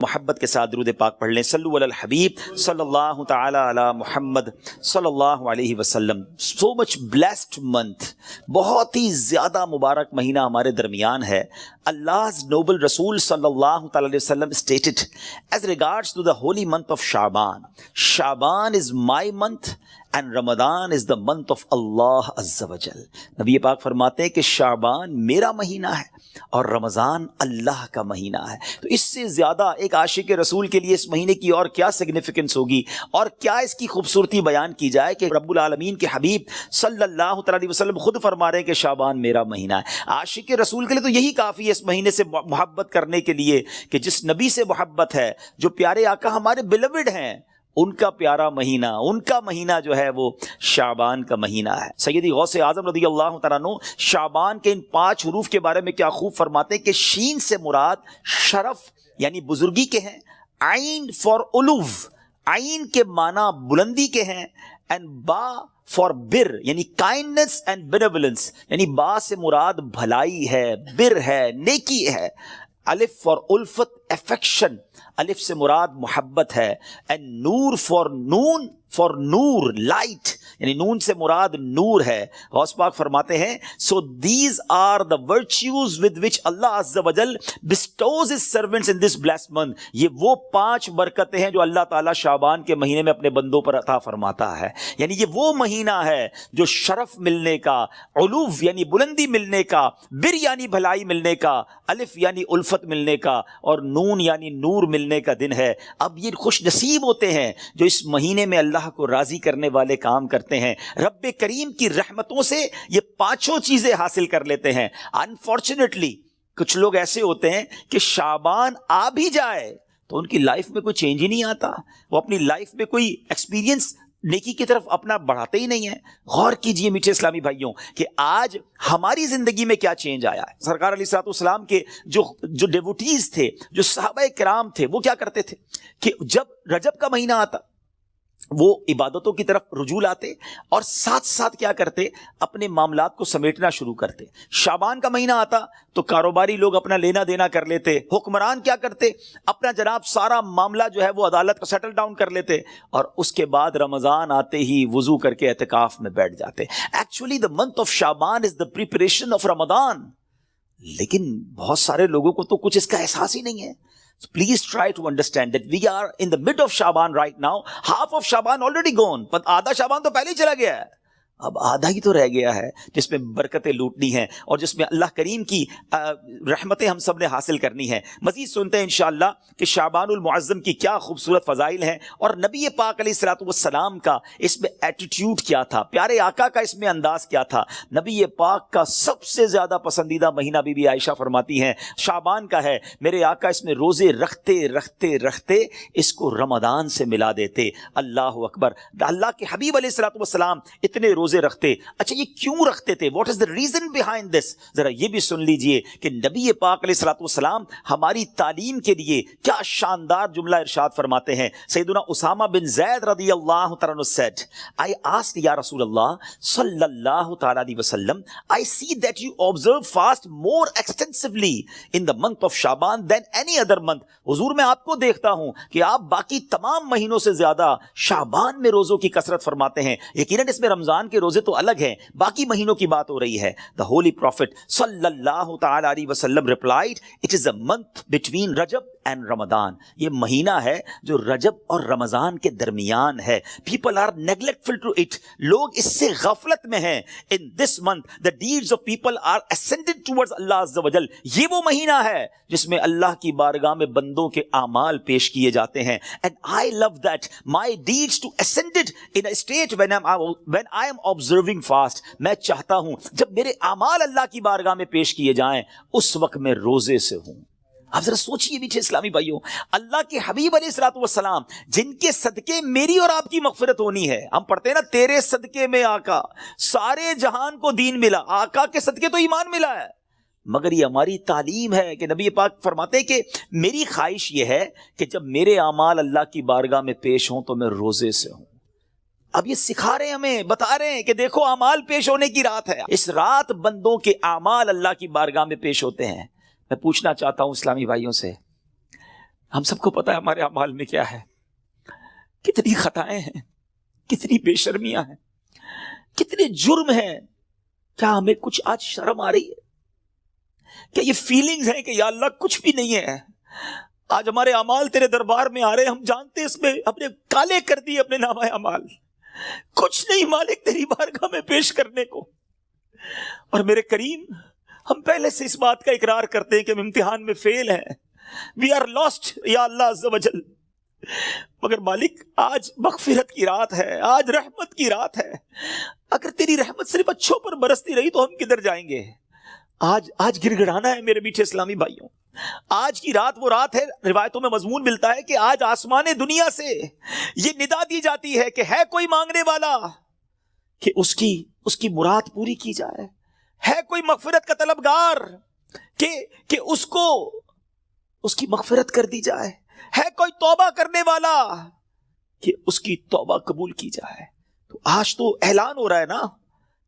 محبت کے ساتھ درود پاک پڑھ لیں. صلو علی الحبیب صلی اللہ تعالی علی محمد صلی اللہ علیہ وسلم. سو مچ بلیسڈ منتھ, بہت ہی زیادہ مبارک مہینہ ہمارے درمیان ہے. Allah's noble Rasul sallallahu ta'ala alayhi wasallam stated as regards to the holy month of Shaban, Shaban is my month and Ramadan is the month of Allah Azza wa Jal. نبی پاک فرماتے ہیں کہ شعبان میرا مہینہ ہے اور رمضان اللہ کا مہینہ ہے. تو اس سے زیادہ ایک عاشق رسول کے لیے اس مہینے کی اور کیا سگنیفیکنس ہوگی اور کیا اس کی خوبصورتی بیان کی جائے کہ رب العالمین کے حبیب صلی اللہ تعالی وسلم خود فرما رہے ہیں کہ شعبان میرا مہینہ ہے. عاشق رسول کے لیے تو یہی کافی ہے اس مہینے سے محبت کرنے کے لیے کہ جس نبی سے محبت ہے, جو پیارے آقا ہمارے بیلوڈ ہیں, ان کا پیارا مہینہ, ان کا مہینہ جو ہے وہ شعبان کا مہینہ ہے. سیدی غوث اعظم رضی اللہ تعالیٰ عنہ شعبان کے ان 5 حروف کے بارے میں کیا خوب فرماتے ہیں کہ شین سے مراد شرف یعنی بزرگی کے ہیں, عین فار علو, عین کے معنی بلندی کے ہیں, اینڈ با فار بر یعنی کائنڈنس اینڈ بینیولنس, یعنی با سے مراد بھلائی ہے, بر ہے, نیکی ہے. الف فار الفت افیکشن, الف سے مراد محبت ہے. اینڈ نور فار نون, فار نور لائٹ, یعنی نون سے مراد نور ہے. غوث پاک فرماتے ہیں so these are the virtues with which اللہ عز و جل bestows his servants in this blessed month. یہ وہ 5 برکتیں ہیں جو اللہ تعالیٰ شعبان کے مہینے میں اپنے بندوں پر عطا فرماتا ہے. یعنی یہ وہ مہینہ ہے جو شرف ملنے کا, علو یعنی بلندی ملنے کا, بر یعنی بھلائی ملنے کا, الف یعنی الفت ملنے کا, اور نون یعنی نور ملنے کا دن ہے. اب یہ خوش نصیب ہوتے ہیں جو اس مہینے میں اللہ کو راضی کرنے والے کام کرتے ہیں. رب کریم کی رحمتوں سے یہ 5 چیزیں حاصل کر لیتے ہیں. انفارچونیٹلی کچھ لوگ ایسے ہوتے ہیں کہ شعبان آ بھی جائے تو ان کی لائف میں کوئی چینج ہی نہیں آتا, وہ اپنی لائف میں کوئی ایکسپیرینس نیکی کی طرف اپنا بڑھاتے ہی نہیں ہیں. غور کیجئے میٹھے اسلامی بھائیوں کہ آج ہماری زندگی میں کیا چینج آیا ہے. سرکار علیہ الصلوۃ والسلام کے جو ڈیوٹیز تھے, جو صحابہ کرام تھے, وہ کیا کرتے تھے کہ جب رجب کا مہینہ آتا وہ عبادتوں کی طرف رجوع لاتے اور ساتھ ساتھ کیا کرتے, اپنے معاملات کو سمیٹنا شروع کرتے. شعبان کا مہینہ آتا تو کاروباری لوگ اپنا لینا دینا کر لیتے, حکمران کیا کرتے, اپنا جناب سارا معاملہ جو ہے وہ عدالت کا سیٹل ڈاؤن کر لیتے, اور اس کے بعد رمضان آتے ہی وضو کر کے اعتکاف میں بیٹھ جاتے. ایکچولی دا منتھ آف شعبان از دا پریپریشن آف رمضان. لیکن بہت سارے لوگوں کو تو کچھ اس کا احساس ہی نہیں ہے. So please try to understand that we are in the mid of Shaban right now. Half of Shaban already gone. But آدھا شعبان تو پہلے ہی چلا گیا ہے, اب آدھا ہی تو رہ گیا ہے جس میں برکتیں لوٹنی ہیں اور جس میں اللہ کریم کی رحمتیں ہم سب نے حاصل کرنی ہیں. مزید سنتے ہیں انشاءاللہ کہ شعبان المعظم کی کیا خوبصورت فضائل ہیں اور نبی پاک علیہ الصلوۃ والسلام کا اس میں ایٹیٹیوڈ کیا تھا, پیارے آقا کا اس میں انداز کیا تھا. نبی پاک کا سب سے زیادہ پسندیدہ مہینہ بی بی عائشہ فرماتی ہیں شعبان کا ہے. میرے آقا اس میں روزے رکھتے رکھتے رکھتے اس کو رمضان سے ملا دیتے. اللہ اکبر. اللہ کے حبیب علیہ الصلوۃ والسلام اتنے روزے رکھتے. اچھا یہ کیوں رکھتے تھے, what is the reason behind this, ذرا یہ بھی سن لیجئے کہ نبی پاک علیہ الصلوۃ والسلام ہماری تعلیم کے لیے کیا شاندار جملہ ارشاد فرماتے ہیں. سیدنا اسامہ بن زید رضی اللہ تعالیٰ عنہ said, I asked یا رسول اللہ صلی اللہ تعالیٰ علیہ وسلم, I see that you observe fast more extensively in the month of Shaban than any other month. حضور میں آپ کو دیکھتا ہوں کہ آپ باقی تمام مہینوں سے زیادہ شعبان میں روزوں کی کثرت فرماتے ہیں. یقیناً اس میں رمضان کے روزے تو الگ ہیں, باقی مہینوں کی بات ہو رہی ہے. The Holy Prophet صلی اللہ تعالی علیہ وسلم replied, it is a month between Rajab and Ramadan. یہ مہینہ ہے جو رجب اور رمضان کے درمیان ہے. People are neglectful to it. لوگ اس سے غفلت میں ہیں. In this month the deeds of people are ascended towards Allah Azza wa Jal. یہ وہ مہینہ ہے جس میں اللہ کی بارگاہ میں بندوں کے اعمال پیش کیے جاتے ہیں. And I love that my deeds to ascended in a state when I am observing fast. میں چاہتا ہوں جب میرے اعمال اللہ کی بارگاہ میں پیش کیے جائیں اس وقت میں روزے سے ہوں. آپ ذرا سوچئے میٹھے اسلامی بھائیوں, اللہ کے حبیب علیہ الصلوۃ والسلام جن کے صدقے میری اور آپ کی مغفرت ہونی ہے. ہم پڑھتے ہیں نا تیرے صدقے میں آقا سارے جہان کو دین ملا, آقا کے صدقے تو ایمان ملا ہے. مگر یہ ہماری تعلیم ہے کہ نبی پاک فرماتے ہیں کہ میری خواہش یہ ہے کہ جب میرے اعمال اللہ کی بارگاہ میں پیش ہوں تو میں روزے سے ہوں. اب یہ سکھا رہے ہیں ہمیں, بتا رہے ہیں کہ دیکھو اعمال پیش ہونے کی رات ہے, اس رات بندوں کے اعمال اللہ کی بارگاہ میں پیش ہوتے ہیں. میں پوچھنا چاہتا ہوں اسلامی بھائیوں سے, ہم سب کو پتا ہے ہمارے اعمال میں کیا ہے، کتنی خطائیں ہیں، کتنی بے شرمیاں ہیں، کتنے جرم ہیں. کیا ہمیں کچھ آج شرم آ رہی ہے؟ کیا یہ فیلنگز ہیں کہ یا اللہ کچھ بھی نہیں ہے؟ آج ہمارے اعمال تیرے دربار میں آ رہے ہیں، ہم جانتے اس میں اپنے کالے کر دیے اپنے نامہ اعمال، کچھ نہیں مالک تیری بارگاہ میں پیش کرنے کو. اور میرے کریم، ہم پہلے سے اس بات کا اقرار کرتے ہیں کہ ہم امتحان میں فیل ہیں، وی آر لاسٹ یا اللہ عز و جل. مگر مالک آج مغفرت کی رات ہے، آج رحمت کی رات ہے. اگر تیری رحمت صرف اچھوں پر برستی رہی تو ہم کدھر جائیں گے؟ آج گڑ گڑانا ہے میرے میٹھے اسلامی بھائیوں. آج کی رات وہ رات ہے، روایتوں میں مضمون ملتا ہے کہ آج آسمان دنیا سے یہ ندا دی جاتی ہے کہ ہے کوئی مانگنے والا کہ اس کی مراد پوری کی جائے، ہے کوئی مغفرت کا طلبگار کہ اس کو اس کی مغفرت کر دی جائے، ہے کوئی توبہ کرنے والا کہ اس کی توبہ قبول کی جائے. تو آج تو اعلان ہو رہا ہے نا،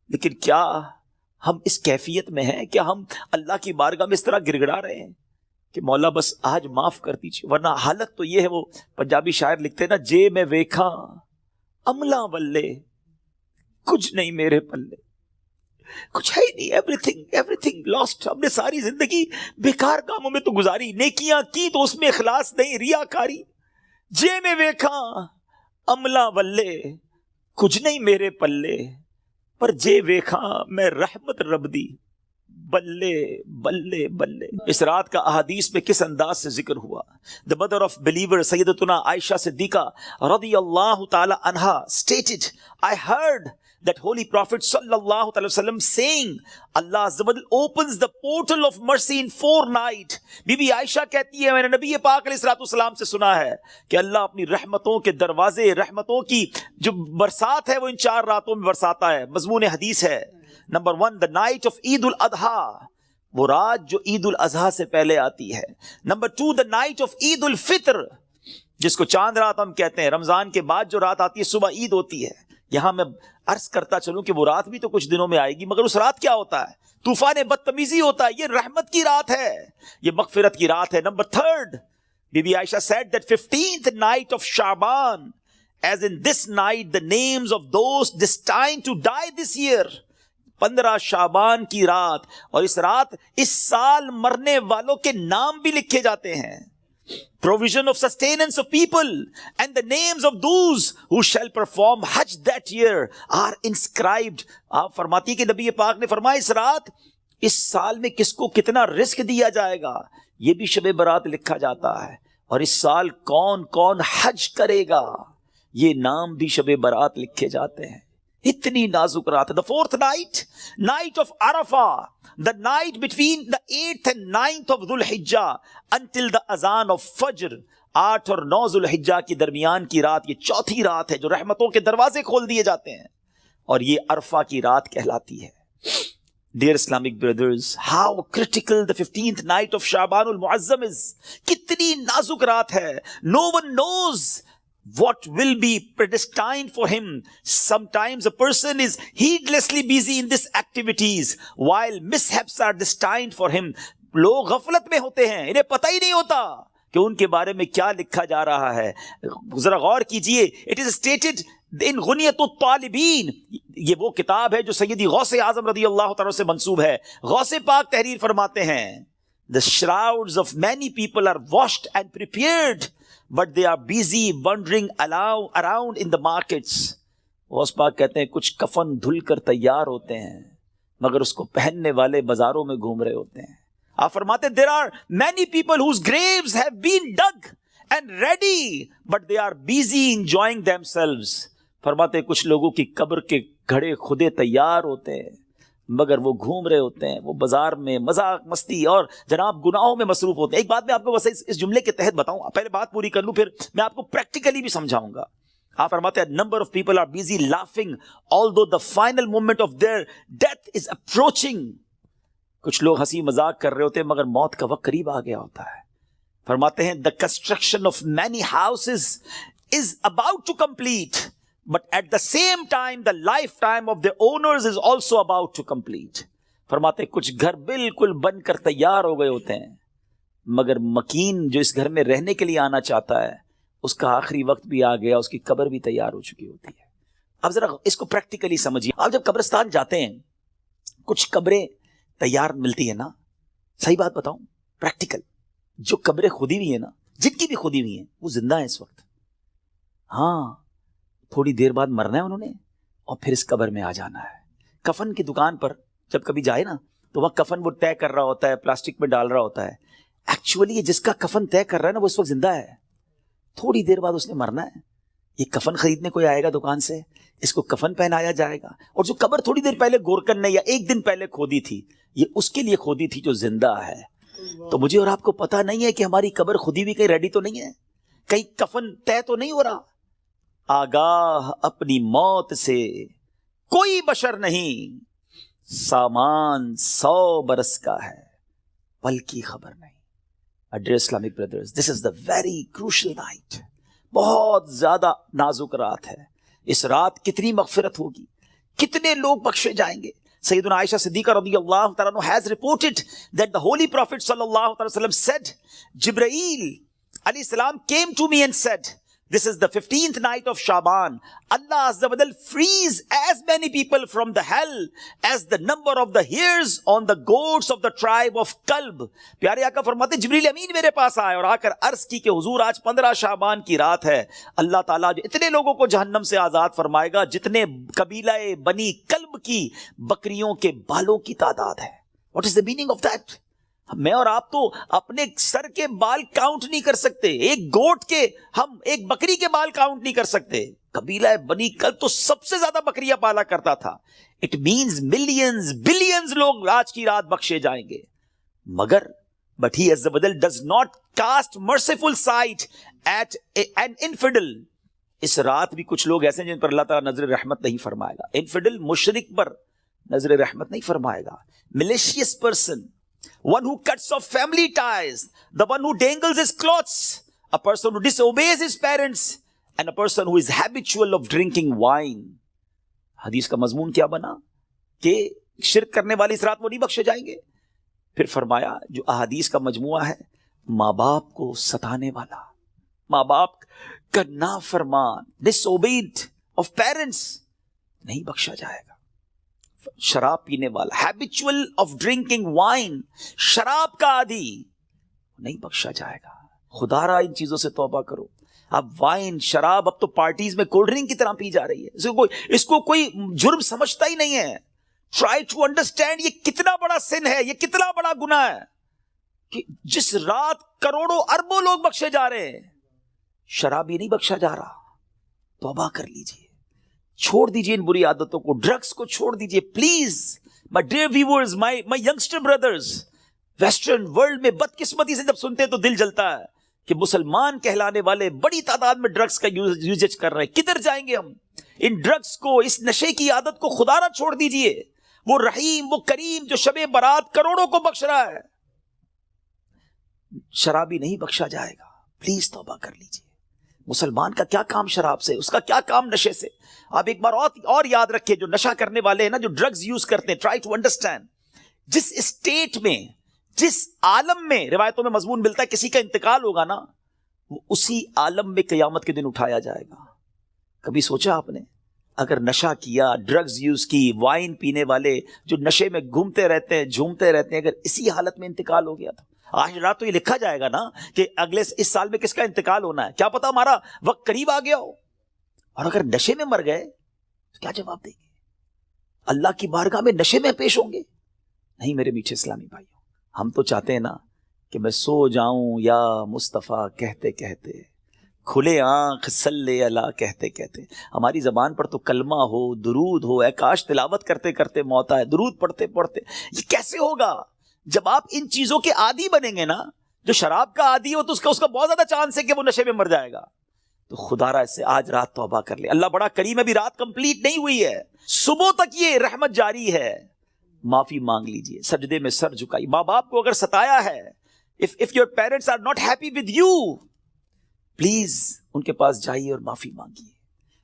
لیکن کیا ہم اس کیفیت میں ہیں؟ کیا ہم اللہ کی بارگاہ میں اس طرح گڑ گڑا رہے ہیں کہ مولا بس آج معاف کر دیجیے؟ ورنہ حالت تو یہ ہے، وہ پنجابی شاعر لکھتے ہیں نا، جے میں ویکھاں عملاں ولے کچھ نہیں میرے پلے، کچھ ہے ہی نہیں، ایوری تھنگ لاسٹ. ہم نے ساری زندگی بیکار کاموں میں تو گزاری، نیکیاں کی تو اس میں اخلاص نہیں، ریاکاری. جے میں ویکھاں عملاں ولے کچھ نہیں میرے پلے، پر جے ویکھاں میں رحمت رب دی بلے بلے بلے. اس رات کا احادیث میں کس انداز سے ذکر ہوا. The mother of believer سیدتنا عائشہ صدیقہ رضی اللہ تعالی عنہا stated, I heard that holy prophet sallallahu alaihi wasallam saying, Allah Azza wa Jal opens the portal of mercy in 4 nights. Bibi Ayesha کہتی ہے میں نے نبی پاک علیہ الصلوۃ والسلام سے سنا ہے کہ اللہ اپنی رحمتوں کے دروازے، رحمتوں کی جو برسات ہے وہ ان 4 راتوں میں برساتا ہے. مضمون حدیث ہے نمبر 1 the night of عید الاضحیٰ، وہ رات جو عید الاضحیٰ سے پہلے آتی ہے. نمبر 2 the night of عید الفطر، جس کو چاند رات ہم کہتے ہیں. رمضان کے بعد جو رات آتی ہے صبح عید ہوتی ہے. یہاں میں عرض کرتا چلوں کہ وہ رات بھی تو کچھ دنوں میں آئے گی، مگر اس رات کیا ہوتا ہے؟ طوفان بدتمیزی ہوتا ہے. یہ رحمت کی رات ہے، یہ مغفرت کی رات ہے. Number 3 Bibi Aisha said that 15th night of Shaban, as in this night the names of those destined to die this year. 15 شعبان کی رات، اور اس رات اس سال مرنے والوں کے نام بھی لکھے جاتے ہیں. Provision of sustenance of people and the names of those who shall perform Hajj that year are inscribed. آپ فرماتی کہ نبی پاک نے فرمایا اس رات اس سال میں کس کو کتنا رزق دیا جائے گا یہ بھی شب برات لکھا جاتا ہے، اور اس سال کون کون حج کرے گا یہ نام بھی شب برات لکھے جاتے ہیں. اتنی نازک رات ہے. The 4th night, night of Arafah, the night between the 8th and 9th of Dhul Hijjah until the azan of Fajr. 8 اور 9 ذو الحجہ کی درمیان کی رات، یہ چوتھی رات ہے جو رحمتوں کے دروازے کھول دیے جاتے ہیں، اور یہ عرفہ کی رات کہلاتی ہے. Dear Islamic brothers, how critical the 15th night of Shaban al-Muazzam is. کتنی نازک رات ہے. No one knows what will be predestined for him. Sometimes a person is heedlessly busy in these activities while mishaps are destined for him. لوگ غفلت میں ہوتے ہیں، انہیں پتہ ہی نہیں ہوتا کہ ان کے بارے میں کیا لکھا جا رہا ہے. ذرا غور کیجئے. It is stated in غنیت الطالبین، یہ وہ کتاب ہے جو سیدی غوث اعظم رضی اللہ تعالیٰ سے منسوب ہے. غوث پاک تحریر فرماتے ہیں The shrouds of many people are washed and prepared, but they are busy wandering around in the markets. Ghaus Pak کہتے ہیں کچھ کفن دھل کر تیار ہوتے ہیں مگر اس کو پہننے والے بازاروں میں گھوم رہے ہوتے ہیں. آپ فرماتے ہیں there are many people whose graves have been dug and ready, but they are busy enjoying themselves. فرماتے ہیں کچھ لوگوں کی قبر کے گھڑے خودے تیار ہوتے ہیں مگر وہ گھوم رہے ہوتے ہیں، وہ بازار میں مذاق مستی اور جناب گناہوں میں مصروف ہوتے ہیں. ایک بات میں آپ کو بس اس جملے کے تحت بتاؤں، پہلے بات پوری کر لوں پھر میں آپ کو پریکٹیکلی بھی سمجھاؤں گا. آپ فرماتے ہیں number of people are busy laughing although the final moment of their death is approaching. کچھ لوگ ہنسی مذاق کر رہے ہوتے ہیں مگر موت کا وقت قریب آ گیا ہوتا ہے. فرماتے ہیں the construction of many houses is about to complete, but at the same time the lifetime of their owners is also about to complete. فرماتے ہیں کچھ گھر بالکل بن کر تیار ہو گئے ہوتے ہیں مگر مکین جو اس گھر میں رہنے کے لیے آنا چاہتا ہے اس کا آخری وقت بھی آ گیا, اس کی قبر بھی تیار ہو چکی ہوتی ہے. اب ذرا اس کو پریکٹیکلی سمجھیے. آپ جب قبرستان جاتے ہیں کچھ قبریں تیار ملتی ہیں نا, صحیح بات بتاؤں پریکٹیکل, جو قبریں کھودی ہوئی ہیں نا, جن کی بھی کھودی ہوئی ہیں وہ زندہ ہیں اس وقت. ہاں تھوڑی دیر بعد مرنا ہے انہوں نے اور پھر اس قبر میں آ جانا ہے. کفن کی دکان پر جب کبھی جائے نا تو وہاں کفن وہ طے کر رہا ہوتا ہے, پلاسٹک میں ڈال رہا ہوتا ہے. ایکچولی یہ جس کا کفن طے کر رہا ہے نا وہ اس وقت زندہ ہے, تھوڑی دیر بعد اس نے مرنا ہے. یہ کفن خریدنے کوئی آئے گا دکان سے, اس کو کفن پہنایا جائے گا, اور جو قبر تھوڑی دیر پہلے گورکن نے یا ایک دن پہلے کھودی تھی یہ اس کے لیے کھودی تھی جو زندہ ہے. تو مجھے اور آپ کو پتا نہیں ہے کہ ہماری قبر خودی بھی کہیں ریڈی تو نہیں ہے, کہیں کفن طے تو نہیں ہو رہا. آگاہ اپنی موت سے کوئی بشر نہیں, سامان 100 برس کا ہے پل کی خبر نہیں. Dear Islamic brothers, this is the very crucial night. بہت زیادہ نازک رات ہے. اس رات کتنی مغفرت ہوگی, کتنے لوگ بخشے جائیں گے. سیدنا عائشہ صدیقہ رضی اللہ تعالیٰ عنہ has reported that the holy prophet sallallahu alaihi wasallam said, Jibreel alayhi salam came to me and said, this is the 15th night of Shaban. Allah Azza wa Jal frees as many people from the hell as the number of the hairs on the goats of the tribe of Kalb. پیارے آقا فرماتے جبریل امین میرے پاس آئے اور آ کر عرض کی کہ حضور آج 15 شعبان کی رات ہے, اللہ تعالیٰ جو اتنے لوگوں کو جہنم سے آزاد فرمائے گا جتنے قبیلہ بنی کلب کی بکریوں کے بالوں کی تعداد ہے. What is the meaning of that? میں اور آپ تو اپنے سر کے بال کاؤنٹ نہیں کر سکتے, ایک گوٹ کے, ہم ایک بکری کے بال کاؤنٹ نہیں کر سکتے. قبیلہ بنی کلب تو سب سے زیادہ بکریاں پالا کرتا تھا. اٹ مینز ملینز بلینز لوگ آج کی رات بخشے جائیں گے. مگر but he as the badal does not cast merciful sight at an infidel. اس رات بھی کچھ لوگ ایسے ہیں جن پر اللہ تعالیٰ نظر رحمت نہیں فرمائے گا. انفیڈل مشرک پر نظر رحمت نہیں فرمائے گا. malicious person, one who cuts off family ties, the one who dangles his clothes, a person who disobeys his parents, and a person who is habitual of drinking wine. حدیث کا مضمون کیا بنا کہ شرک کرنے والے اس رات وہ نہیں بخشے جائیں گے. پھر فرمایا جو احادیث کا مجموعہ ہے, ماں باپ کو ستانے والا, ماں باپ کا نافرمان, disobeyed of parents, نہیں بخشا جائے گا. شراب پینے والا, ہیبیچول آف ڈرنکنگ وائن, شراب کا عادی, نہیں بخشا جائے گا. خدا را ان چیزوں سے توبہ کرو. اب وائن, شراب اب تو پارٹیز میں کولڈ ڈرنک کی طرح پی جا رہی ہے. اس کو کوئی جرم سمجھتا ہی نہیں ہے. ٹرائی ٹو انڈرسٹینڈ یہ کتنا بڑا سن ہے, یہ کتنا بڑا گناہ ہے کہ جس رات کروڑوں اربوں لوگ بخشے جا رہے ہیں, شرابی نہیں بخشا جا رہا. توبہ کر لیجئے, چھوڑ دیجئے ان بری عادتوں کو, ڈرگز کو چھوڑ دیجئے please. My dear viewers, my youngster brothers, western world میں بدقسمتی سے جب سنتے تو دل جلتا ہے کہ مسلمان کہلانے والے بڑی تعداد میں ڈرگز کا یوزیج کر رہے ہیں. کدھر جائیں گے ہم؟ ان ڈرگز کو, اس نشے کی عادت کو خدا نہ چھوڑ دیجئے. وہ رحیم, وہ کریم جو شب برات کروڑوں کو بخش رہا ہے, شرابی نہیں بخشا جائے گا. پلیز توبہ کر لیجئے. مسلمان کا کیا کام شراب سے, اس کا کیا کام نشے سے. آپ ایک بار اور یاد رکھیں, جو نشہ کرنے والے ہیں نا, جو ڈرگز یوز کرتے ہیں, ٹرائی ٹو انڈرسٹینڈ جس اسٹیٹ میں, جس عالم میں روایتوں میں مضمون ملتا ہے کسی کا انتقال ہوگا نا, وہ اسی عالم میں قیامت کے دن اٹھایا جائے گا. کبھی سوچا آپ نے اگر نشہ کیا, ڈرگز یوز کی, وائن پینے والے جو نشے میں گھومتے رہتے ہیں, جھومتے رہتے ہیں, اگر اسی حالت میں انتقال ہو گیا تو آج رات تو یہ لکھا جائے گا نا کہ اگلے اس سال میں کس کا انتقال ہونا ہے, کیا پتا ہمارا وقت قریب آ گیا ہو. اور اگر نشے میں مر گئے تو کیا جواب دیں گے؟ اللہ کی بارگاہ میں نشے میں پیش ہوں گے؟ نہیں میرے میٹھے اسلامی بھائیوں, ہم تو چاہتے ہیں نا کہ میں سو جاؤں یا مصطفیٰ کہتے کہتے, کھلے آنکھ صلی اللہ کہتے کہتے. ہماری زبان پر تو کلمہ ہو, درود ہو, اے کاش تلاوت کرتے کرتے موت آئے, درود پڑھتے پڑھتے. یہ کیسے ہوگا جب آپ ان چیزوں کے عادی بنیں گے نا؟ جو شراب کا عادی ہو تو اس کا بہت زیادہ چانس ہے کہ وہ نشے میں مر جائے گا. تو خدا را اس سے آج رات توبہ کر لے. اللہ بڑا کریم ہے, ابھی رات کمپلیٹ نہیں ہوئی ہے, صبح تک یہ رحمت جاری ہے. معافی مانگ لیجئے, سجدے میں سر جھکائیے. ماں باپ کو اگر ستایا ہے, if your parents are not happy with you, please ان کے پاس جائیے اور معافی مانگیے,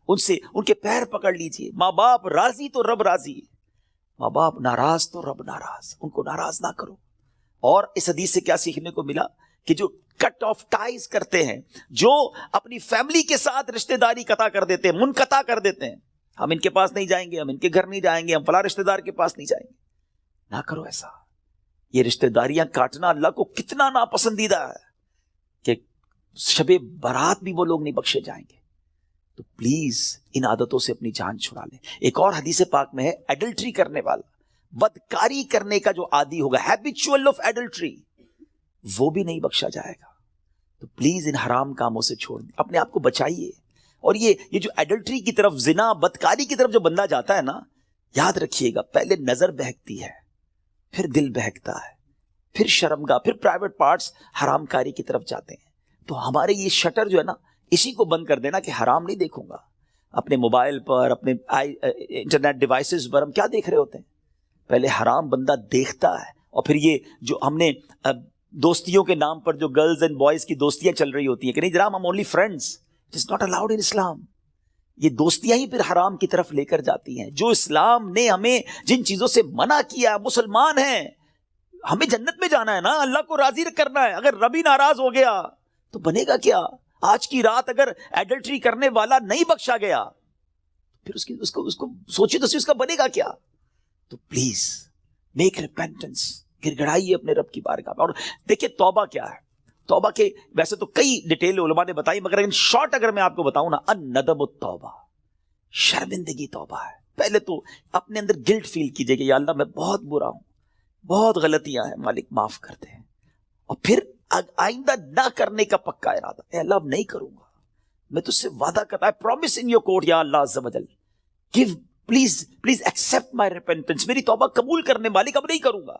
ان سے ان کے پیر پکڑ لیجئے. ماں باپ راضی تو رب راضی, ماں باپ ناراض تو رب ناراض, ان کو ناراض نہ کرو. اور اس حدیث سے کیا سیکھنے کو ملا کہ جو کٹ آف ٹائز کرتے ہیں, جو اپنی فیملی کے ساتھ رشتہ داری قطع کر دیتے ہیں, منقطع کر دیتے ہیں. ہم ان کے پاس نہیں جائیں گے, ہم ان کے گھر نہیں جائیں گے, ہم فلاں رشتہ دار کے پاس نہیں جائیں گے. نہ کرو ایسا. یہ رشتہ داریاں کاٹنا اللہ کو کتنا ناپسندیدہ ہے کہ شب برات بھی وہ لوگ نہیں بخشے جائیں گے. تو پلیز ان عادتوں سے اپنی جان چھڑا لیں. ایک اور حدیث پاک میں ہے, ایڈلٹری کرنے والا, بدکاری کرنے کا جو عادی ہوگا, ہیبیچول آف ایڈلٹری, وہ بھی نہیں بخشا جائے گا. تو پلیز ان حرام کاموں سے چھوڑ دیں, اپنے آپ کو بچائیے. اور یہ جو ایڈلٹری کی طرف, زنا, بدکاری کی طرف جو بندہ جاتا ہے نا, یاد رکھیے گا پہلے نظر بہکتی ہے, پھر دل بہکتا ہے, پھر شرمگاہ, پھر پرائیویٹ پارٹس حرام کاری کی طرف جاتے ہیں. تو ہمارے یہ شٹر جو ہے نا, اسی کو بند کر دینا کہ حرام نہیں دیکھوں گا. اپنے موبائل پر, اپنے انٹرنیٹ ڈیوائسز پر ہم کیا دیکھ رہے ہوتے ہیں؟ پہلے حرام بندہ دیکھتا ہے, اور پھر یہ جو ہم نے دوستیوں کے نام پر جو گرلز اینڈ بوائز کی دوستیاں چل رہی ہوتی ہیں کہ نہیں جناب ہم only friends, it is not allowed in Islam. یہ دوستیاں ہی پھر حرام کی طرف لے کر جاتی ہیں. جو اسلام نے ہمیں جن چیزوں سے منع کیا, مسلمان ہیں, ہمیں جنت میں جانا ہے نا, اللہ کو راضی کرنا ہے. اگر رب ہی ناراض ہو گیا تو بنے گا کیا؟ آج کی رات اگر ایڈلٹری کرنے والا نہیں بخشا گیا پھر اس کو سوچی تو اس کا بنے گا کیا؟ تو پلیز میک ریپینٹنس, گر گڑائیے اپنے رب کی بارگاہ میں. اور دیکھیے توبہ کیا ہے. توبہ کے ویسے تو کئی ڈیٹیل علماء نے بتائی, مگر ان شارٹ اگر میں آپ کو بتاؤں نا, الندم التوبہ, شرمندگی توبہ ہے. پہلے تو اپنے اندر گلٹ فیل کیجئے کہ یا اللہ میں بہت برا ہوں, بہت غلطیاں ہیں, مالک معاف کر دیں. اور پھر آئندہ نہ کرنے کا پکا ارادہ, اے اللہ اب نہیں کروں گا, میں تجھ سے وعدہ کرتا, I promise in your court یا اللہ عز و جل, give please accept my repentance, میری توبہ قبول کرنے مالک اب نہیں کروں گا.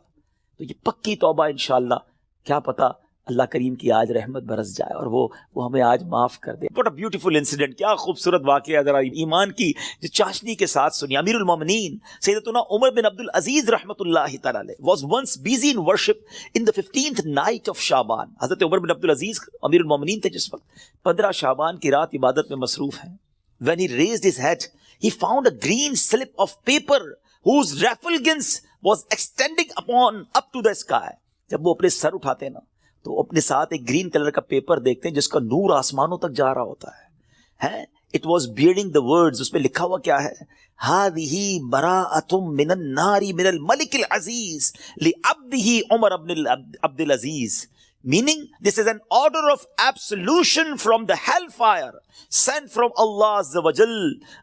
تو یہ پکی توبہ انشاءاللہ, کیا پتا اللہ کریم کی آج رحمت برس جائے اور وہ ہمیں آج معاف کر دے. What a beautiful incident, کیا خوبصورت واقعہ, ذرا ایمان کی جو چاشنی کے ساتھ سنی. امیر المومنین سیدتنا عمر بن عبد العزیز رحمۃ اللہ تعالی علیہ was once busy in worship in the 15th night of شعبان. حضرت عمر بن عبد العزیز امیر المومنین تھے جس وقت 15 شعبان کی رات عبادت میں مصروف ہیں. When he raised his head, he found a green slip of paper whose refulgence was extending up to the sky. جب وہ اپنے سر اٹھاتے ہیں نا تو اپنے ساتھ ایک گرین کلر کا پیپر دیکھتے ہیں جس کا نور آسمانوں تک جا رہا ہوتا ہے. It was bearing the words, اس پہ لکھا ہوا کیا ہے, هذه براءة من النار من الملك العزيز لعبده عمر بن عبد العزيز, meaning this is an order of absolution from the hellfire sent from Allah Azza wa Jal,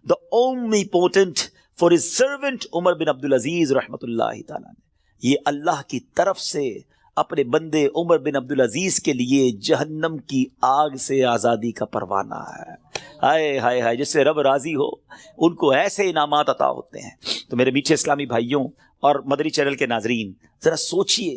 the omnipotent, for his servant عمر بن عبد العزیز رحمۃ اللہ تعالیٰ. یہ اللہ کی طرف سے اپنے بندے عمر بن عبد العزیز کے لیے جہنم کی آگ سے آزادی کا پروانہ ہے. ہائے ہائے ہائے, جس سے رب راضی ہو ان کو ایسے انعامات عطا ہوتے ہیں. تو میرے میٹھے اسلامی بھائیوں اور مدری چینل کے ناظرین, ذرا سوچئے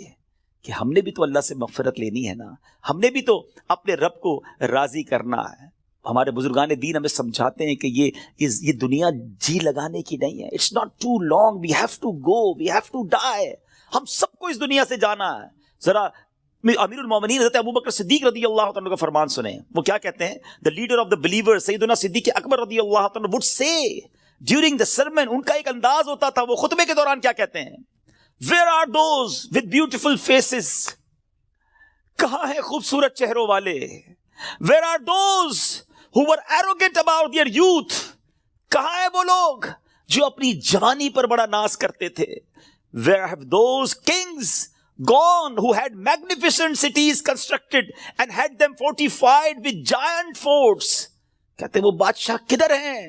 کہ ہم نے بھی تو اللہ سے مغفرت لینی ہے نا, ہم نے بھی تو اپنے رب کو راضی کرنا ہے. ہمارے بزرگان دین ہمیں سمجھاتے ہیں کہ یہ دنیا جی لگانے کی نہیں ہے. It's not too long, we have to go, we have to die. ہم سب کو اس دنیا سے جانا ہے. ذرا امیر المومنین حضرت ابوبکر صدیق رضی اللہ عنہ کا فرمان سنیں. وہ کیا کہتے ہیں؟ the leader of the believers سیدنا صدیق اکبر رضی اللہ عنہ would say during the sermon, ان کا ایک انداز ہوتا تھا, وہ خطبے کے دوران کیا کہتے ہیں, where are those with beautiful faces, کہاں ہیں خوبصورت چہروں والے, where are those who were arrogant about their youth, کہاں ہیں وہ لوگ جو اپنی جوانی پر بڑا ناز کرتے تھے, where have those kings gone who had magnificent cities constructed and had them fortified with giant forts. کہتے ہیں وہ بادشاہ کدھر ہیں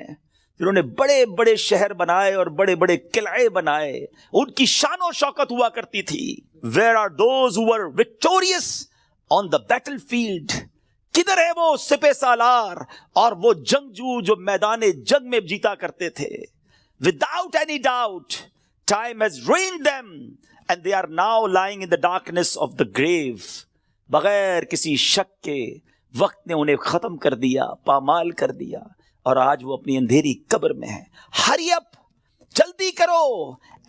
جنہوں نے بڑے بڑے شہر بنائے اور بڑے بڑے قلعے بنائے, ان کی شان و شوکت ہوا کرتی تھی. Where are those who were victorious on the battlefield, کدھر ہے وہ سپہ سالار اور وہ جنگجو جو میدان جنگ میں جیتا کرتے تھے. Without any doubt time has ruined them and they are now lying in the darkness of the grave. بغیر کسی شک کے وقت نے انہیں ختم کر دیا, پامال کر دیا, اور آج وہ اپنی اندھیری قبر میں ہیں. Hurry up, جلدی کرو,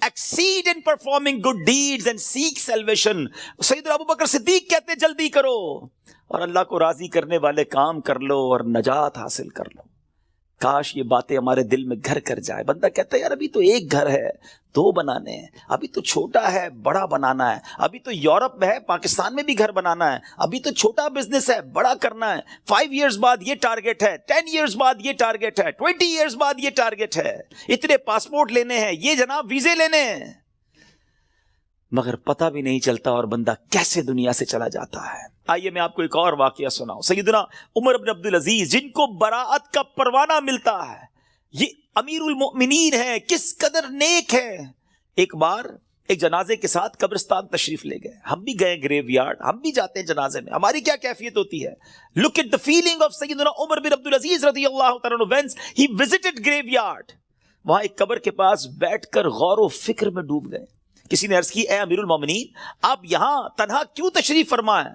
exceed in performing good deeds and seek salvation. سیدنا ابوبکر صدیق کہتے ہیں جلدی کرو اور اللہ کو راضی کرنے والے کام کر لو اور نجات حاصل کر لو. کاش یہ باتیں ہمارے دل میں گھر کر جائے. بندہ کہتا ہے یار ابھی تو ایک گھر ہے, 2 بنانے ہیں, ابھی تو چھوٹا ہے بڑا بنانا ہے, ابھی تو یورپ میں ہے پاکستان میں بھی گھر بنانا ہے, ابھی تو چھوٹا بزنس ہے بڑا کرنا ہے, 5 ایئرز بعد یہ ٹارگٹ ہے, 10 ایئرز بعد یہ ٹارگٹ ہے, 20 ایئرز بعد یہ ٹارگٹ ہے, اتنے پاسپورٹ لینے ہیں, یہ جناب ویزے لینے ہیں. مگر پتہ بھی نہیں چلتا اور بندہ کیسے دنیا سے چلا جاتا ہے. آئیے میں آپ کو ایک اور واقعہ سناؤں. سیدنا عمر بن عبدالعزیز جن کو براعت کا پروانہ ملتا ہے, یہ امیر المؤمنین ہیں, کس قدر نیک ہیں. ایک بار ایک جنازے کے ساتھ قبرستان تشریف لے گئے. ہم بھی گئے گریو یارڈ, ہم بھی جاتے ہیں جنازے میں, ہماری کیا کیفیت ہوتی ہے. Look at the feeling of سیدنا عمر بن عبدالعزیز رضی اللہ تعالیٰ عنہ when he visited گریو یارڈ. وہاں ایک قبر کے پاس بیٹھ کر غور و فکر میں ڈوب گئے. کسی نے عرض کی اے امیر المومنین آپ یہاں تنہا کیوں تشریف فرمائیں.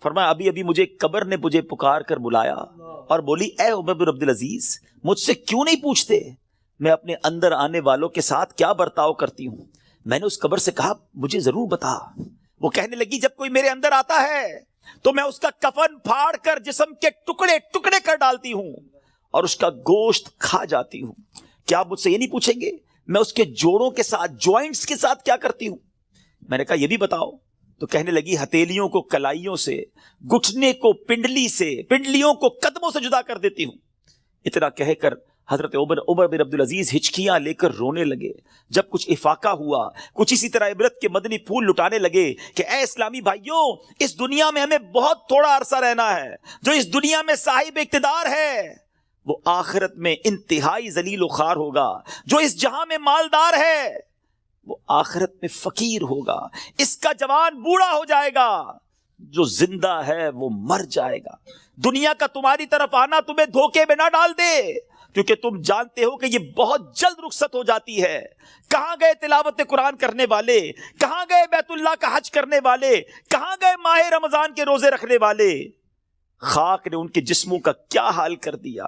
فرمایا ابھی مجھے قبر نے مجھے پکار کر بلایا اور بولی اے عمر بن عبدالعزیز مجھ سے کیوں نہیں پوچھتے میں اپنے اندر آنے والوں کے ساتھ کیا برتاؤ کرتی ہوں. میں نے اس قبر سے کہا مجھے ضرور بتا. وہ کہنے لگی جب کوئی میرے اندر آتا ہے تو میں اس کا کفن پھاڑ کر جسم کے ٹکڑے ٹکڑے کر ڈالتی ہوں اور اس کا گوشت کھا جاتی ہوں. کیا آپ مجھ سے یہ نہیں پوچھیں گے میں اس کے جوڑوں کے ساتھ جوائنٹس کے ساتھ کیا کرتی ہوں. میں نے کہا یہ بھی بتاؤ. تو کہنے لگی ہتھیلیوں کو کلائیوں سے, گھٹنے کو پنڈلی سے, پنڈلیوں کو قدموں سے جدا کر دیتی ہوں. اتنا کہہ کر حضرت عمر بن عبدالعزیز ہچکیاں لے کر رونے لگے. جب کچھ افاقہ ہوا, کچھ اسی طرح عبرت کے مدنی پھول لٹانے لگے کہ اے اسلامی بھائیوں اس دنیا میں ہمیں بہت تھوڑا عرصہ رہنا ہے. جو اس دنیا میں صاحب اقتدار ہے وہ آخرت میں انتہائی ذلیل و خوار ہوگا. جو اس جہاں میں مالدار ہے وہ آخرت میں فقیر ہوگا. اس کا جوان بوڑھا ہو جائے گا, جو زندہ ہے وہ مر جائے گا. دنیا کا تمہاری طرف آنا تمہیں دھوکے میں نہ ڈال دے, کیونکہ تم جانتے ہو کہ یہ بہت جلد رخصت ہو جاتی ہے. کہاں گئے تلاوت قرآن کرنے والے, کہاں گئے بیت اللہ کا حج کرنے والے, کہاں گئے ماہ رمضان کے روزے رکھنے والے. خاک نے ان کے جسموں کا کیا حال کر دیا.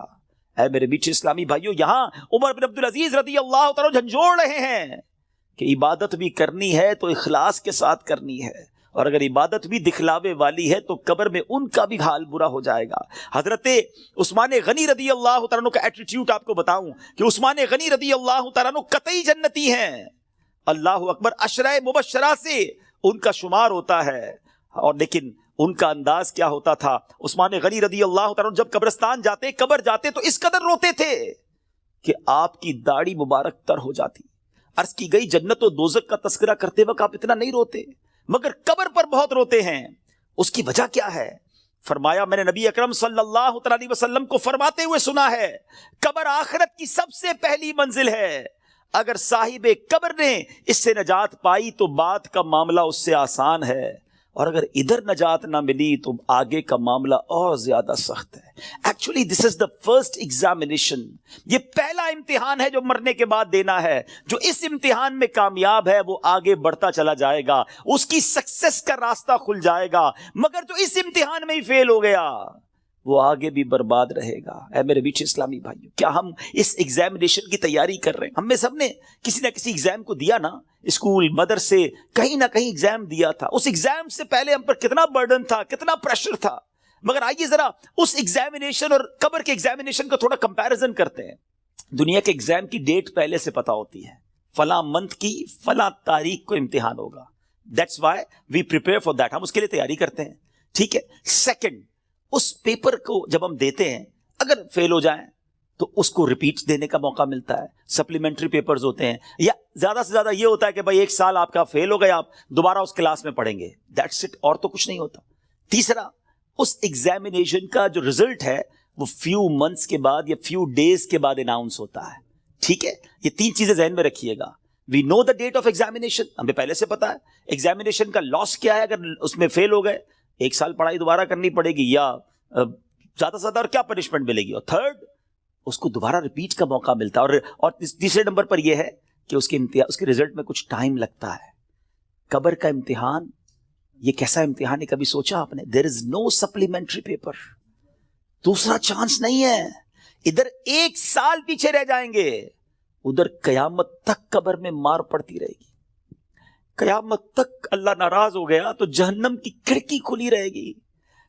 اے میرے میٹھے اسلامی بھائیوں, یہاں عمر بن عبدالعزیز رضی اللہ تعالیٰ جھنجھوڑ رہے ہیں کہ عبادت بھی کرنی ہے تو اخلاص کے ساتھ کرنی ہے, اور اگر عبادت بھی دکھلاوے والی ہے تو قبر میں ان کا بھی حال برا ہو جائے گا. حضرت عثمان غنی رضی اللہ تعالیٰ عنہ کا ایٹیٹیوڈ آپ کو بتاؤں کہ عثمان غنی رضی اللہ تعالیٰ عنہ قطعی جنتی ہیں. اللہ اکبر, عشرہ مبشرہ سے ان کا شمار ہوتا ہے. اور لیکن ان کا انداز کیا ہوتا تھا. عثمان غنی رضی اللہ تعالیٰ عنہ جب قبرستان جاتے, قبر جاتے تو اس قدر روتے تھے کہ آپ کی داڑھی مبارک تر ہو جاتی. عرض کی گئی جنت و دوزخ کا تذکرہ کرتے وقت آپ اتنا نہیں روتے, مگر قبر پر بہت روتے ہیں. اس کی وجہ کیا ہے؟ فرمایا میں نے نبی اکرم صلی اللہ علیہ وسلم کو فرماتے ہوئے سنا ہے قبر آخرت کی سب سے پہلی منزل ہے. اگر صاحب قبر نے اس سے نجات پائی تو بات کا معاملہ اس سے آسان ہے, اور اگر ادھر نجات نہ ملی تو آگے کا معاملہ اور زیادہ سخت ہے. Actually this is the first examination, یہ پہلا امتحان ہے جو مرنے کے بعد دینا ہے. جو اس امتحان میں کامیاب ہے وہ آگے بڑھتا چلا جائے گا, اس کی سکسس کا راستہ کھل جائے گا. مگر جو اس امتحان میں ہی فیل ہو گیا وہ آگے بھی برباد رہے گا. اے میرے بیچ اسلامی بھائیوں, کیا ہم اس ایگزامینیشن کی تیاری کر رہے ہیں؟ ہم میں سب نے کسی نہ کسی ایگزام کو دیا نا, اسکول مدرسے کہیں نہ کہیں ایگزام دیا تھا. اس ایگزام سے پہلے ہم پر کتنا برڈن تھا, کتنا پریشر تھا. مگر آئیے ذرا اس ایگزامینیشن اور قبر کے ایگزامینیشن کا تھوڑا کمپیریزن کرتے ہیں. دنیا کے ایگزام کی ڈیٹ پہلے سے پتا ہوتی ہے, فلاں منتھ کی فلاں تاریخ کو امتحان ہوگا. That's why we prepare for that, ہم اس کے لیے تیاری کرتے ہیں. ٹھیک ہے. سیکنڈ, اس پیپر کو جب ہم دیتے ہیں اگر فیل ہو جائیں تو اس کو ریپیٹ دینے کا موقع ملتا ہے. سپلیمنٹری پیپرز ہوتے ہیں, یا زیادہ سے زیادہ یہ ہوتا ہے کہ بھائی 1 سال آپ کا فیل ہو گیا, آپ دوبارہ اس کلاس میں پڑھیں گے. دیٹس اٹ, اور تو کچھ نہیں ہوتا. تیسرا, اس ایگزامینیشن کا جو ریزلٹ ہے وہ فیو منتھس کے بعد یا فیو ڈیز کے بعد اناؤنس ہوتا ہے. ٹھیک ہے, یہ 3 چیزیں ذہن میں رکھیے گا. وی نو دا ڈیٹ آف ایگزامینیشن, ہمیں پہلے سے پتا ہے. ایگزامینیشن کا لاس کیا ہے اگر اس میں فیل ہو گئے, 1 سال پڑھائی دوبارہ کرنی پڑے گی, یا زیادہ سے زیادہ اور کیا پنشمنٹ ملے گی. اور تھرڈ, اس کو دوبارہ ریپیٹ کا موقع ملتا ہے. اور تیسرے نمبر پر یہ ہے کہ اس کے رزلٹ میں کچھ ٹائم لگتا ہے. قبر کا امتحان یہ کیسا امتحان ہے, کبھی سوچا آپ نے؟ دیر از نو سپلیمنٹری پیپر, دوسرا چانس نہیں ہے. ادھر 1 سال پیچھے رہ جائیں گے, ادھر قیامت تک قبر میں مار پڑتی رہے گی. قیامت تک اللہ ناراض ہو گیا تو جہنم کی کھڑکی کھلی رہے گی.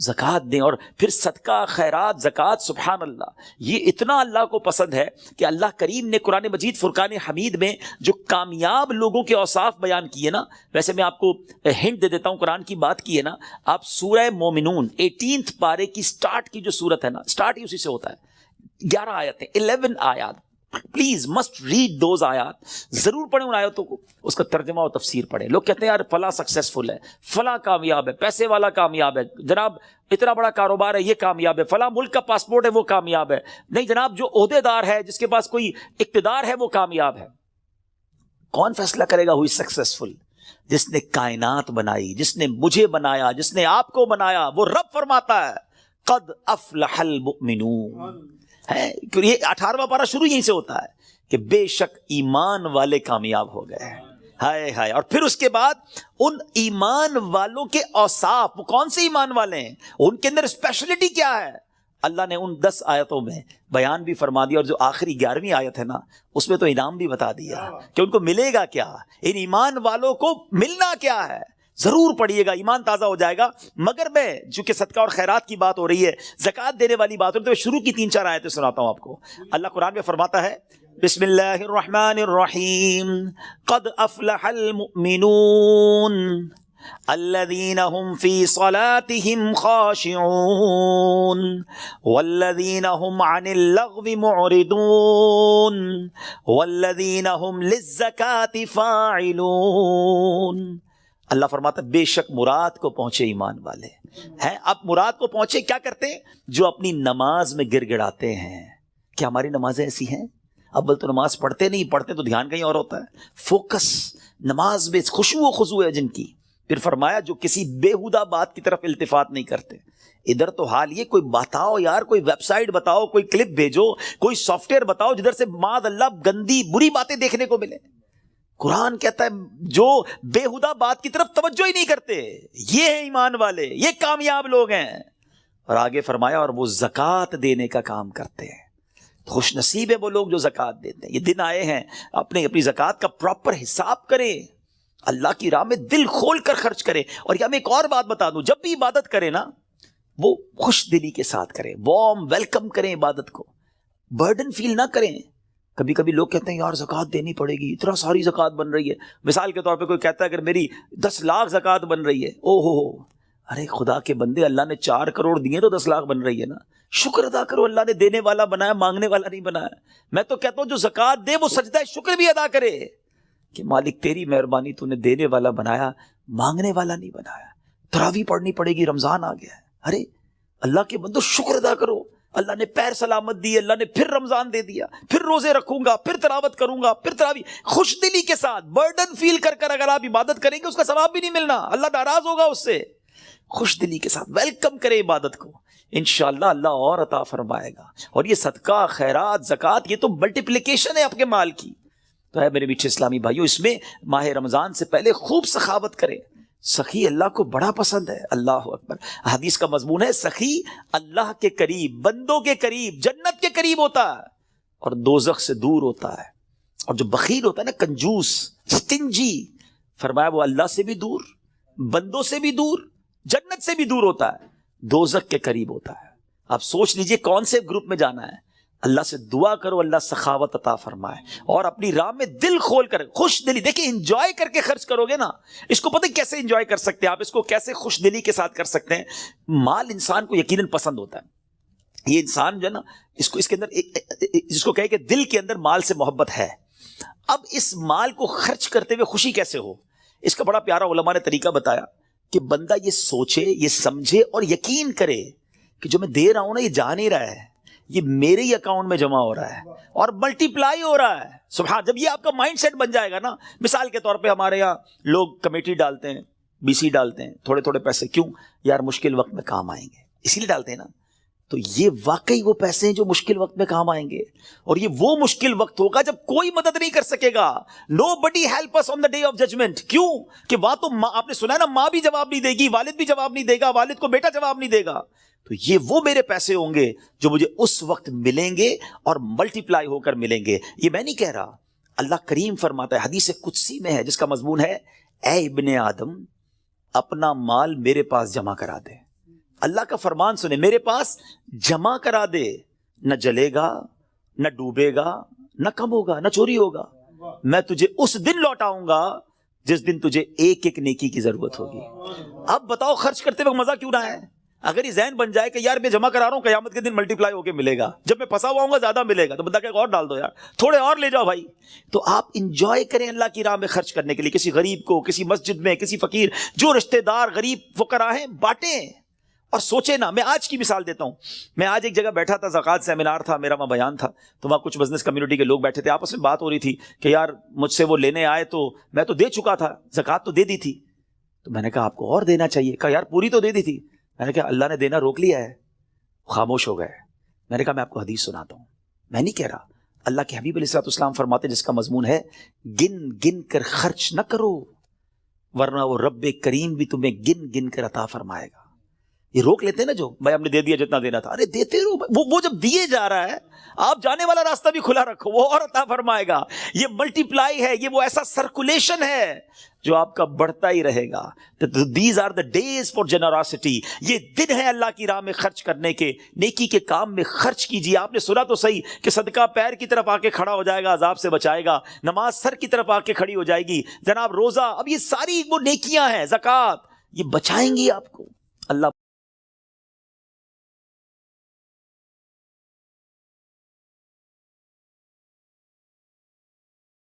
زکوٰۃ دیں. اور پھر صدقہ خیرات زکوٰۃ، سبحان اللہ، یہ اتنا اللہ کو پسند ہے کہ اللہ کریم نے قرآن مجید فرقان حمید میں جو کامیاب لوگوں کے اوصاف بیان کیے نا، ویسے میں آپ کو ہنٹ دے دیتا ہوں، قرآن کی بات کی ہے نا، آپ سورہ مومنون 18 پارے کی سٹارٹ کی جو سورت ہے نا، سٹارٹ ہی اسی سے ہوتا ہے، 11 آیتیں، 11 آیات. پلیز مسٹ ریڈ دوز آیات، ضرور پڑھیں ان آیاتوں کو، اس کا ترجمہ و تفسیر پڑھیں. لوگ کہتے ہیں یار فلاں سکسیسفل ہے، فلاں کامیاب ہے، پیسے والا کامیاب ہے، جناب اتنا بڑا کاروبار ہے یہ کامیاب ہے، فلاں ملک کا پاسپورٹ ہے وہ کامیاب ہے. نہیں جناب، جو عہدے دار ہے، جس کے پاس کوئی اقتدار ہے، وہ کامیاب ہے. کون فیصلہ کرے گا ہوئی سکسیسفل؟ جس نے کائنات بنائی، جس نے مجھے بنایا، جس نے آپ کو بنایا، وہ رب فرماتا ہے قد افلح المؤمنون. یہ 18واں پارہ شروع یہیں سے ہوتا ہے کہ بے شک ایمان والے کامیاب ہو گئے. ہائے ہائے. اور پھر اس کے بعد ان ایمان والوں کے اوصاف، وہ کون سے ایمان والے ہیں، ان کے اندر اسپیشلٹی کیا ہے، اللہ نے ان 10 آیتوں میں بیان بھی فرما دیا. اور جو آخری 11ویں آیت ہے نا، اس میں تو انعام بھی بتا دیا کہ ان کو ملے گا کیا، ان ایمان والوں کو ملنا کیا ہے. ضرور پڑھیے گا، ایمان تازہ ہو جائے گا. مگر میں چونکہ صدقہ اور خیرات کی بات ہو رہی ہے، زکوٰۃ دینے والی بات ہو رہی ہے، تو شروع کی 3-4 آیتیں سناتا ہوں آپ کو. اللہ قرآن میں فرماتا ہے بسم اللہ الرحمن الرحیم قد افلح المؤمنون الذین هم فی صلاتهم خاشعون والذین هم عن اللغو معرضون والذین هم للزکاة فاعلون. اللہ فرماتا ہے بے شک مراد کو پہنچے ایمان والے ہیں. اب مراد کو پہنچے کیا کرتے ہیں؟ جو اپنی نماز میں گر گڑاتے ہیں. کیا ہماری نمازیں ایسی ہیں؟ اول تو نماز پڑھتے نہیں، پڑھتے تو دھیان کہیں اور ہوتا ہے. فوکس نماز میں خشوع و خضوع ہے جن کی. پھر فرمایا جو کسی بیہودہ بات کی طرف التفات نہیں کرتے. ادھر تو حال یہ، کوئی بتاؤ یار، کوئی ویب سائٹ بتاؤ، کوئی کلپ بھیجو، کوئی سافٹ ویئر بتاؤ جدھر سے معاذ اللہ گندی بری باتیں دیکھنے کو ملے. قرآن کہتا ہے جو بیہودہ بات کی طرف توجہ ہی نہیں کرتے، یہ ہیں ایمان والے، یہ کامیاب لوگ ہیں. اور آگے فرمایا اور وہ زکوٰۃ دینے کا کام کرتے ہیں. خوش نصیب ہے وہ لوگ جو زکوٰۃ دیتے ہیں. یہ دن آئے ہیں، اپنی زکوٰۃ کا پراپر حساب کریں، اللہ کی راہ میں دل کھول کر خرچ کریں. اور یہ میں ایک اور بات بتا دوں، جب بھی عبادت کریں نا، وہ خوش دلی کے ساتھ کریں، وارم ویلکم کریں عبادت کو، برڈن فیل نہ کریں. کبھی کبھی لوگ کہتے ہیں یار زکوٰۃ دینی پڑے گی، اتنا ساری زکوٰۃ بن رہی ہے. مثال کے طور پہ کوئی کہتا ہے اگر میری 10 لاکھ زکوٰۃ بن رہی ہے، او ہو، ارے خدا کے بندے، اللہ نے 4 کروڑ دیے تو 10 لاکھ بن رہی ہے نا. شکر ادا کرو، اللہ نے دینے والا بنایا، مانگنے والا نہیں بنایا. میں تو کہتا ہوں جو زکوٰۃ دے وہ سجدہ شکر بھی ادا کرے کہ مالک تیری مہربانی، تو نے دینے والا بنایا، مانگنے والا نہیں بنایا. تراویح پڑھنی پڑے گی، رمضان آ گیا ہے. ارے اللہ کے بندو شکر ادا کرو، اللہ نے پیر سلامت دی، اللہ نے پھر رمضان دے دیا، پھر روزے رکھوں گا، پھر تلاوت کروں گا، پھر تراویح. خوش دلی کے ساتھ برڈن فیل کر کر اگر آپ عبادت کریں گے اس کا ثواب بھی نہیں ملنا، اللہ ناراض ہوگا اس سے. خوش دلی کے ساتھ ویلکم کرے عبادت کو، انشاءاللہ اللہ اور عطا فرمائے گا. اور یہ صدقہ خیرات زکوٰۃ، یہ تو ملٹیپلیکیشن ہے آپ کے مال کی. تو ہے میرے میٹھے اسلامی بھائیو، اس میں ماہ رمضان سے پہلے خوب سخاوت کریں. سخی اللہ کو بڑا پسند ہے. اللہ اکبر. حدیث کا مضمون ہے سخی اللہ کے قریب، بندوں کے قریب، جنت کے قریب ہوتا ہے اور دوزخ سے دور ہوتا ہے. اور جو بخیل ہوتا ہے نا، کنجوس، سٹنجی، فرمایا وہ اللہ سے بھی دور، بندوں سے بھی دور، جنت سے بھی دور ہوتا ہے، دوزخ کے قریب ہوتا ہے. آپ سوچ لیجئے کون سے گروپ میں جانا ہے. اللہ سے دعا کرو اللہ سخاوت عطا فرمائے اور اپنی راہ میں دل کھول کر خوش دلی. دیکھیں انجوائے کر کے خرچ کرو گے نا، اس کو پتہ کیسے انجوائے کر سکتے ہیں آپ، اس کو کیسے خوش دلی کے ساتھ کر سکتے ہیں. مال انسان کو یقیناً پسند ہوتا ہے. یہ انسان جو ہے نا، اس کے اندر جس کو کہے کہ دل کے اندر مال سے محبت ہے. اب اس مال کو خرچ کرتے ہوئے خوشی کیسے ہو، اس کا بڑا پیارا علماء نے طریقہ بتایا کہ بندہ یہ سوچے، یہ سمجھے اور یقین کرے کہ جو میں دے رہا ہوں نا، یہ جا نہیں رہا ہے، یہ میرے ہی اکاؤنٹ میں جمع ہو رہا ہے اور ملٹی پلائی ہو رہا ہے. سبحان. جب یہ آپ کا مائنڈ سیٹ بن جائے گا نا، مثال کے طور پہ ہمارے یہاں لوگ کمیٹی ڈالتے ہیں، BC ڈالتے ہیں، تھوڑے تھوڑے پیسے، کیوں یار مشکل وقت میں کام آئیں گے، اسی لیے ڈالتے ہیں نا. تو یہ واقعی وہ پیسے ہیں جو مشکل وقت میں کام آئیں گے. اور یہ وہ مشکل وقت ہوگا جب کوئی مدد نہیں کر سکے گا. Nobody help us on the day of judgment. کیوں کہ وہاں تو آپ نے سنا ہے نا، ماں بھی جواب نہیں دے گی، والد بھی جواب نہیں دے گا، والد کو بیٹا جواب نہیں دے گا. تو یہ وہ میرے پیسے ہوں گے جو مجھے اس وقت ملیں گے اور ملٹی پلائی ہو کر ملیں گے. یہ میں نہیں کہہ رہا، اللہ کریم فرماتا ہے، حدیث قدسی میں ہے جس کا مضمون ہے اے ابن آدم اپنا مال میرے پاس جمع کرا دے. اللہ کا فرمان سنے, میرے پاس جمع کرا دے, نہ جلے گا, نہ ڈوبے گا, نہ کم ہوگا, نہ چوری ہوگا. میں تجھے اس دن لوٹاؤں گا جس دن تجھے ایک ایک نیکی کی ضرورت ہوگی. اب بتاؤ خرچ کرتے وقت مزہ کیوں نہ ہے؟ اگر یہ ذہن بن جائے کہ یار میں جمع کرا رہا ہوں, قیامت کے دن ملٹی پلائی ہو کے ملے گا, جب میں پھنسا ہوا ہوں گا زیادہ ملے گا, تو بندہ کہ اور ڈال دو یار, تھوڑے اور لے جاؤ بھائی. تو آپ انجوائے کریں اللہ کی راہ میں خرچ کرنے کے لیے, کسی غریب کو, کسی مسجد میں, کسی فقیر, جو رشتہ دار غریب فقراء ہیں بانٹیں. اور سوچے نا, میں آج کی مثال دیتا ہوں. میں آج ایک جگہ بیٹھا تھا, زکوٰۃ سیمینار تھا میرا, وہاں بیان تھا, تو وہاں کچھ بزنس کمیونٹی کے لوگ بیٹھے تھے, آپس میں بات ہو رہی تھی کہ یار مجھ سے وہ لینے آئے تو میں تو دے چکا تھا, زکوٰۃ تو دے دی تھی. تو میں نے کہا آپ کو اور دینا چاہیے. کہا یار پوری تو دے دی تھی. میں نے کہا اللہ نے دینا روک لیا ہے. خاموش ہو گئے. میں نے کہا میں آپ کو حدیث سناتا ہوں, میں نہیں کہہ رہا, اللہ کے حبیب علیہ السلام فرماتے جس کا مضمون ہے گن گن کر خرچ نہ کرو ورنہ وہ رب کریم بھی تمہیں گن گن کر عطا فرمائے گا. یہ روک لیتے ہیں نا جو بھائی ہم نے دے دیا جتنا دینا تھا, ارے دیتے رہو. وہ جب دیے جا رہا ہے, آپ جانے والا راستہ بھی کھلا رکھو, وہ اور عطا فرمائے گا. یہ ملٹی پلائی ہے, یہ وہ ایسا سرکولیشن ہے جو آپ کا بڑھتا ہی رہے گا. These are the days for generosity. یہ دن ہے اللہ کی راہ میں خرچ کرنے کے, نیکی کے کام میں خرچ کیجیے. آپ نے سنا تو صحیح کہ صدقہ پیر کی طرف آ کے کھڑا ہو جائے گا, عذاب سے بچائے گا. نماز سر کی طرف آ کے کھڑی ہو جائے گی. جناب روزہ, اب یہ ساری وہ نیکیاں ہیں, زکوٰۃ, یہ بچائیں گی آپ کو. اللہ